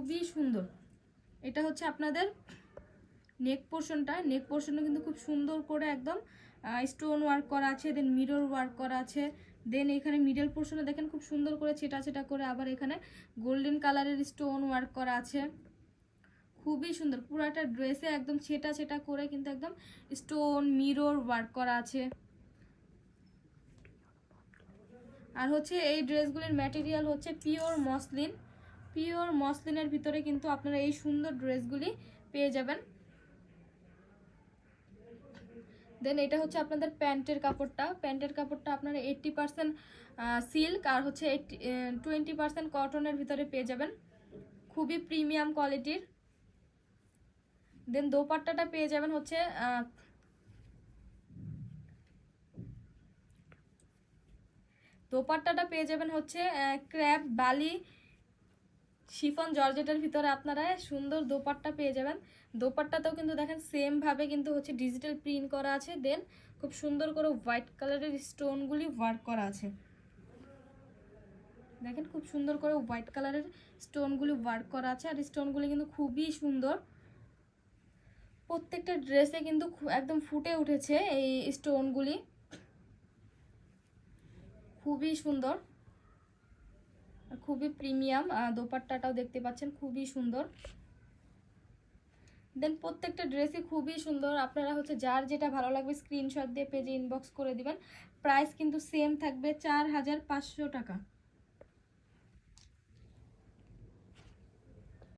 খুবই সুন্দর। এটা হচ্ছে আপনাদের নেক পোর্শনটা, নেক পোর্শনে কিন্তু খুব সুন্দর করে একদম স্টোন ওয়ার্ক করা আছে, দেন মিরর ওয়ার্ক করা আছে। দেন এখানে মিডল পোর্শনে দেখেন খুব সুন্দর করে ছেটা ছেটা করে আবার এখানে গোল্ডেন কালারের স্টোন ওয়ার্ক করা আছে, খুবই সুন্দর। পুরো একটা ড্রেসে একদম ছেটা ছেটা করে কিন্তু একদম স্টোন মিরর ওয়ার্ক করা আছে। আর হচ্ছে এই ড্রেসগুলির ম্যাটেরিয়াল হচ্ছে পিওর মসলিন, পিওর মসলিনের ভিতরে কিন্তু আপনারা এই সুন্দর ড্রেসগুলি পেয়ে যাবেন। দেন এটা হচ্ছে আপনাদের প্যান্টের কাপড়টা, প্যান্টের কাপড়টা আপনারা 80% সিল্ক আর হচ্ছে 20% কটনের ভিতরে পেয়ে যাবেন, খুবই প্রিমিয়াম কোয়ালিটির। দেন দোপাট্টাটা পেয়ে যাবেন হচ্ছে দোপাট্টাটা পেয়ে যাবেন হচ্ছে ক্র্যাপ বালি শিফন জর্জেটের ভিতরে আপনারা সুন্দর দোপাট্টা পেয়ে যাবেন। দোপাট্টাতেও কিন্তু দেখেন সেম ভাবে কিন্তু হচ্ছে ডিজিটাল প্রিন্ট করা আছে, দেন খুব সুন্দর করে হোয়াইট কালারের স্টোনগুলি ওয়ার্ক করা আছে। দেখেন খুব সুন্দর করে হোয়াইট কালারের স্টোনগুলি ওয়ার্ক করা আছে, আর স্টোনগুলি কিন্তু খুবই সুন্দর। প্রত্যেকটা ড্রেসে কিন্তু একদম ফুটে উঠেছে এই স্টোনগুলি, খুবই সুন্দর, খুবই প্রিমিয়াম। দোপাট্টাটাও দেখতে পাচ্ছেন খুবই সুন্দর। দেন প্রত্যেকটা ড্রেসই খুবই সুন্দর। আপনারা হচ্ছে যার যেটা ভালো লাগবে স্ক্রিনশট দিয়ে পেজে ইনবক্স করে দিবেন। প্রাইস কিন্তু সেম থাকবে 4500 টাকা।